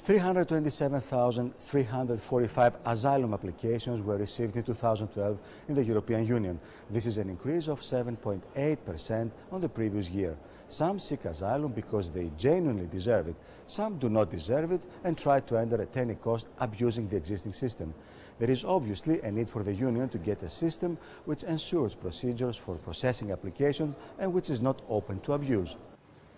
327,345 asylum applications were received in 2012 in the European Union. This is an increase of 7.8% on the previous year. Some seek asylum because they genuinely deserve it. Some do not deserve it and try to enter at any cost, abusing the existing system. There is obviously a need for the Union to get a system which ensures procedures for processing applications and which is not open to abuse.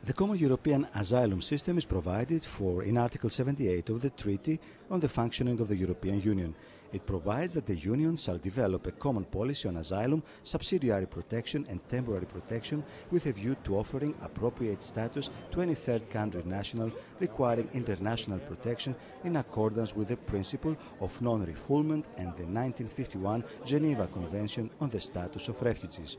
The Common European Asylum System is provided for in Article 78 of the Treaty on the Functioning of the European Union. It provides that the Union shall develop a common policy on asylum, subsidiary protection and temporary protection with a view to offering appropriate status to any third country national requiring international protection in accordance with the principle of non-refoulement and the 1951 Geneva Convention on the Status of Refugees.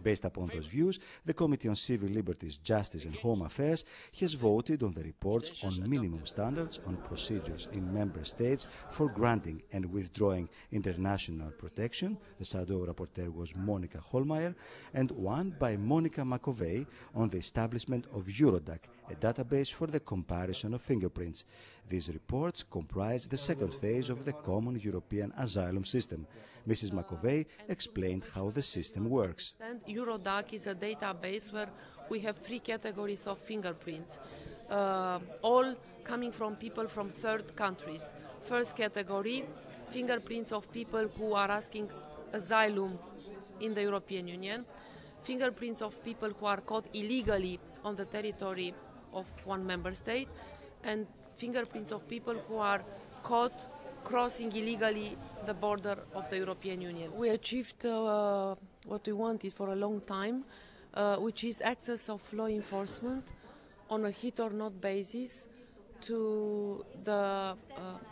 Based upon those views, the Committee on Civil Liberties, Justice and Home Affairs has voted on the reports on minimum standards on procedures in member states for granting and withdrawing international protection. The shadow rapporteur was Monica Hohlmeier, and one by Monica Macovei on the establishment of Eurodac, a database for the comparison of fingerprints. These reports comprise the second phase of the Common European Asylum System. Mrs. Macovei explained how the system works. Eurodac is a database where we have three categories of fingerprints, all coming from people from third countries. First category, fingerprints of people who are asking asylum in the European Union, fingerprints of people who are caught illegally on the territory of one member state, and fingerprints of people who are caught crossing illegally the border of the European Union. We achieved what we wanted for a long time, which is access of law enforcement on a hit or not basis to the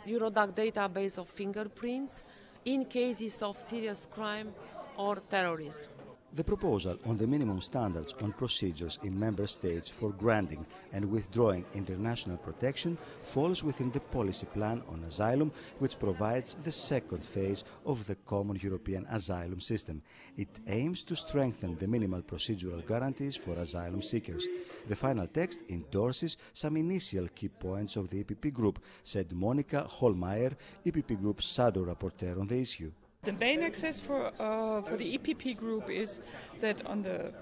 Eurodac database of fingerprints in cases of serious crime or terrorism. The proposal on the minimum standards on procedures in member states for granting and withdrawing international protection falls within the policy plan on asylum, which provides the second phase of the Common European Asylum System. It aims to strengthen the minimal procedural guarantees for asylum seekers. The final text endorses some initial key points of the EPP Group, said Monica Hohlmeier, EPP Group's shadow rapporteur on the issue. The main access for the EPP Group is that on the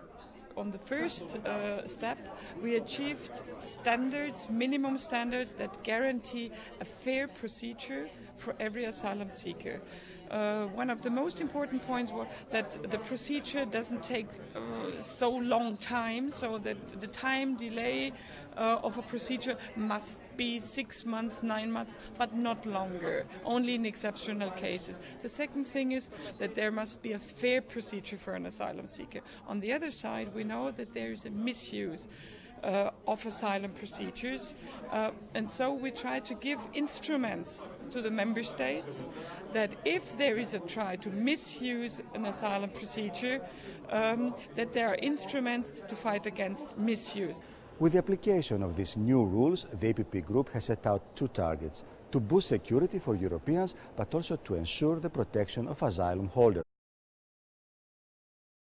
first step we achieved standards, minimum standards that guarantee a fair procedure for every asylum seeker. One of the most important points was that the procedure doesn't take so long time, so that the time delay of a procedure must be 6 months, 9 months, but not longer, only in exceptional cases. The second thing is that there must be a fair procedure for an asylum seeker. On the other side, we know that there is a misuse of asylum procedures, and so we try to give instruments to the member states that if there is a try to misuse an asylum procedure, that there are instruments to fight against misuse. With the application of these new rules, the EPP Group has set out two targets: to boost security for Europeans, but also to ensure the protection of asylum holders.